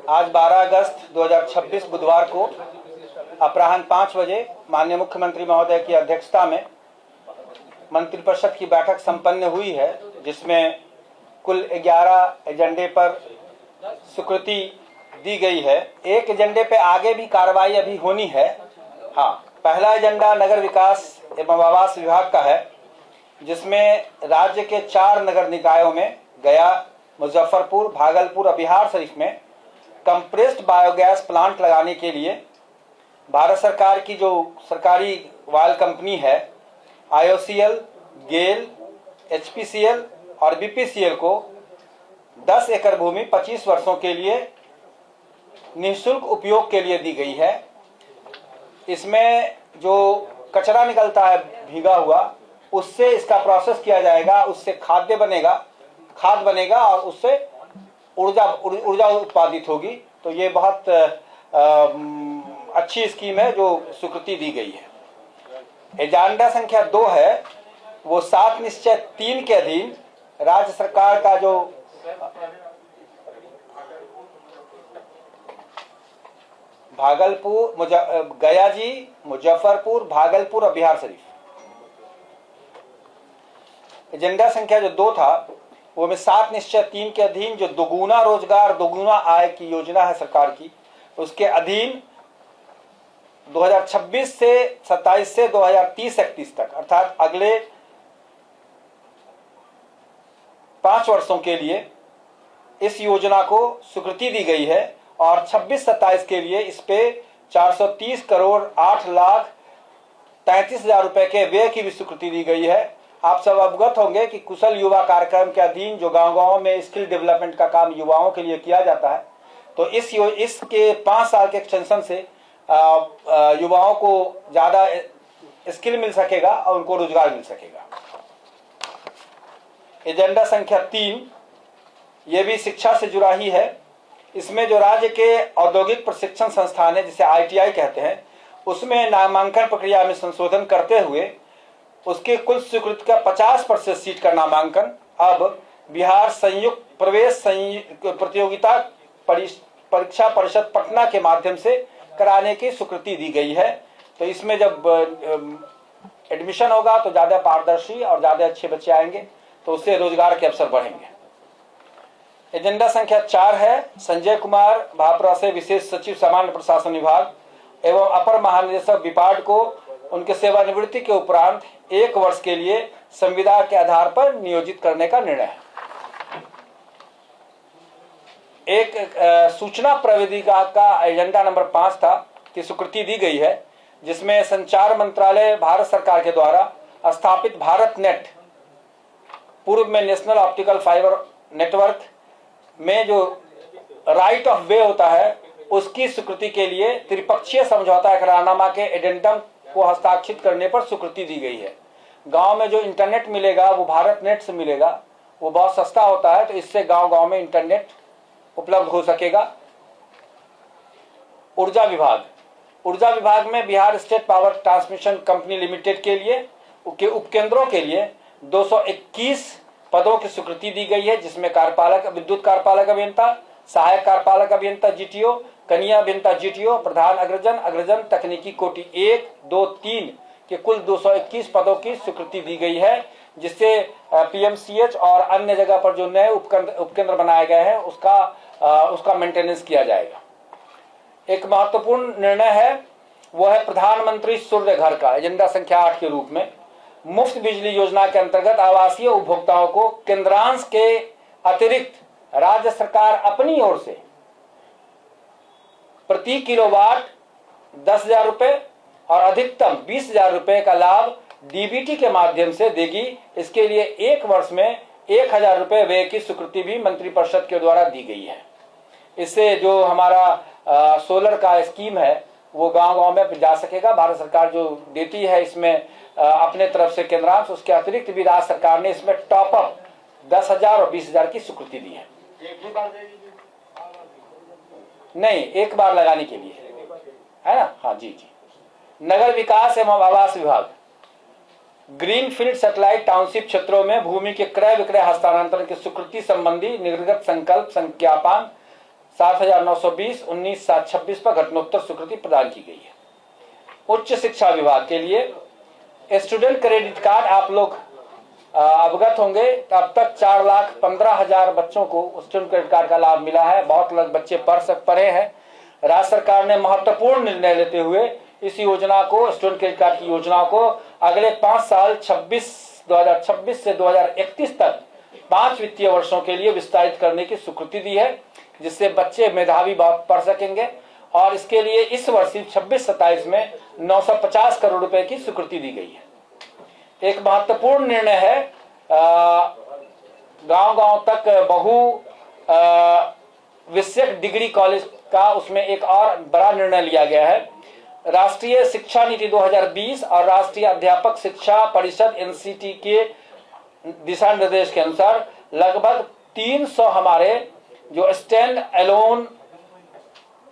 आज 12 अगस्त 2026 बुधवार को अपराह्न 5 बजे माननीय मुख्यमंत्री महोदय की अध्यक्षता में मंत्रिपरिषद की बैठक संपन्न हुई है, जिसमें कुल 11 एजेंडे पर स्वीकृति दी गई है। एक एजेंडे पे आगे भी कार्रवाई अभी होनी है। हाँ, पहला एजेंडा नगर विकास एवं आवास विभाग का है, जिसमें राज्य के 4 नगर निकायों में गया, मुजफ्फरपुर, भागलपुर और बिहार शरीफ में कंप्रेस्ड बायोगैस प्लांट लगाने के लिए भारत सरकार की जो सरकारी वायल कंपनी है IOCL, गेल, HPCL और BPCL को 10 एकड़ भूमि 25 वर्षों के लिए निःशुल्क उपयोग के लिए दी गई है। इसमें जो कचरा निकलता है भीगा हुआ, उससे इसका प्रोसेस किया जाएगा, उससे खाद बनेगा और उससे ऊर्जा उत्पादित होगी। तो ये बहुत अच्छी स्कीम है जो स्वीकृति दी गई है। एजेंडा संख्या 2 है, वो 7 निश्चय 3 के अधीन राज्य सरकार का जो भागलपुर, गया जी, मुजफ्फरपुर, भागलपुर और बिहार शरीफ। एजेंडा संख्या जो 2 था वो में 7 निश्चय 3 के अधीन जो दोगुना रोजगार दोगुना आय की योजना है सरकार की, उसके अधीन 2026 से 27 से 2030-31 तक अर्थात अगले 5 वर्षों के लिए इस योजना को स्वीकृति दी गई है और 26-27 के लिए इस पे 430 करोड़ 8,33,000 रुपए के व्यय की भी स्वीकृति दी गई है। आप सब अवगत होंगे कि कुशल युवा कार्यक्रम के अधीन जो गांव-गांव में स्किल डेवलपमेंट का काम युवाओं के लिए किया जाता है, तो इसके 5 साल के एक्सटेंशन से युवाओं को ज्यादा स्किल मिल सकेगा और उनको रोजगार मिल सकेगा। एजेंडा संख्या 3 ये भी शिक्षा से जुड़ा ही है। इसमें जो राज्य के औद्योगिक प्रशिक्षण संस्थान है, जिसे ITI कहते हैं, उसमें नामांकन प्रक्रिया में संशोधन करते हुए उसके कुल स्वीकृति का 50% सीट का नामांकन अब बिहार संयुक्त प्रवेश प्रतियोगिता परीक्षा परिषद पटना के माध्यम से कराने की स्वीकृति दी गई है। तो इसमें जब एडमिशन होगा तो ज्यादा पारदर्शी और ज्यादा अच्छे बच्चे आएंगे, तो उससे रोजगार के अवसर बढ़ेंगे। एजेंडा संख्या 4 है, संजय कुमार भापरा से विशेष सचिव सामान्य प्रशासन विभाग एवं अपर महानिदेशक विपाड को उनके सेवानिवृत्ति के उपरांत 1 वर्ष के लिए संविदा के आधार पर नियोजित करने का निर्णय है। एक सूचना प्रविधि का एजेंडा नंबर 5 था कि स्वीकृति दी गई है, जिसमें संचार मंत्रालय भारत सरकार के द्वारा स्थापित भारत नेट, पूर्व में नेशनल ऑप्टिकल फाइबर नेटवर्क में जो राइट ऑफ वे होता है, उसकी स्वीकृति के लिए त्रिपक्षीय समझौता करारनामा के एडेंडम को हस्ताक्षरित करने पर स्वीकृति दी गई है। गांव में जो इंटरनेट मिलेगा वो भारत नेट से मिलेगा, वो बहुत सस्ता होता है, तो इससे गांव-गांव में इंटरनेट उपलब्ध हो सकेगा। ऊर्जा विभाग में Bihar state power transmission company limited के लिए उपकेंद्रों के लिए 221 पदों की स्वीकृति दी गई है, जिसमें विद्युत कार्यपालक अभियंता, सहायक कार्यपालक अभियंता GTO, कनिया अभियंता GTO, प्रधान अग्रजन तकनीकी कोटि 1, 2, 3 के कुल 221 पदों की स्वीकृति दी गई है, जिससे PMCH और अन्य जगह पर जो नए उपकेंद्र बनाए गए हैं उसका मेंटेनेंस किया जाएगा। एक महत्वपूर्ण निर्णय है, वो है प्रधानमंत्री सूर्य घर का, एजेंडा संख्या 8 के रूप में मुफ्त बिजली योजना के अंतर्गत आवासीय उपभोक्ताओं को केंद्रांश के अतिरिक्त राज्य सरकार अपनी ओर से प्रति किलोवाट 10,000 रुपए और अधिकतम 20,000 रुपए का लाभ DBT के माध्यम से देगी। इसके लिए 1 वर्ष में 1,000 रुपए व्यय की स्वीकृति भी मंत्रिपरिषद के द्वारा दी गई है। इससे जो हमारा सोलर का स्कीम है वो गांव-गांव में जा सकेगा। भारत सरकार जो देती है इसमें अपने तरफ से केंद्रांश, उसके अतिरिक्त भी राज्य सरकार ने इसमें टॉप अप 10,000 और 20,000 की स्वीकृति दी है। नहीं, एक बार लगाने के लिए है ना। हाँ जी। नगर विकास एवं आवास विभाग ग्रीनफील्ड सैटेलाइट टाउनशिप क्षेत्रों में भूमि के क्रय विक्रय हस्तांतरण की स्वीकृति संबंधी निर्गत संकल्प संज्ञापन 7,920, 19,726 पर घटनोत्तर स्वीकृति प्रदान की गई है। उच्च शिक्षा विभाग के लिए स्टूडेंट क्रेडिट कार्ड आप लोग अवगत होंगे। अब तक 4,15,000 बच्चों को स्टूडेंट क्रेडिट कार्ड का लाभ मिला है। बहुत लोग बच्चे पढ़े हैं। राज्य सरकार ने महत्वपूर्ण निर्णय लेते हुए इस योजना को, स्टूडेंट क्रेडिट कार्ड की योजना को अगले 5 साल 2026 से 2031 तक 5 वित्तीय वर्षों के लिए विस्तारित करने की स्वीकृति दी है, जिससे बच्चे मेधावी बहुत पढ़ सकेंगे। और इसके लिए इस वर्ष 26-27 में 950 करोड़ रुपए की स्वीकृति दी गई है। एक महत्वपूर्ण निर्णय है, गांव-गांव तक बहु विषयक डिग्री कॉलेज का, उसमें एक और बड़ा निर्णय लिया गया है। राष्ट्रीय शिक्षा नीति 2020 और राष्ट्रीय अध्यापक शिक्षा परिषद NCT के दिशा निर्देश के अनुसार लगभग 300 हमारे जो स्टैंड अलोन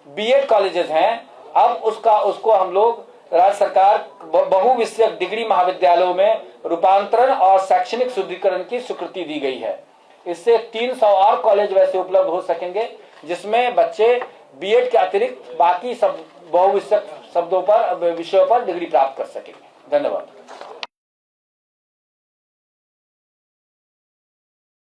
बीएड कॉलेजेस हैं, अब उसको हम लोग राज्य सरकार बहुविषयक डिग्री महाविद्यालयों में रूपांतरण और शैक्षणिक सुदृढ़ीकरण की स्वीकृति दी गई है। इससे 300 और कॉलेज वैसे उपलब्ध हो सकेंगे, जिसमें बच्चे बीएड के अतिरिक्त बाकी सब बहुविषयक विषयों पर डिग्री प्राप्त कर सकेंगे। धन्यवाद।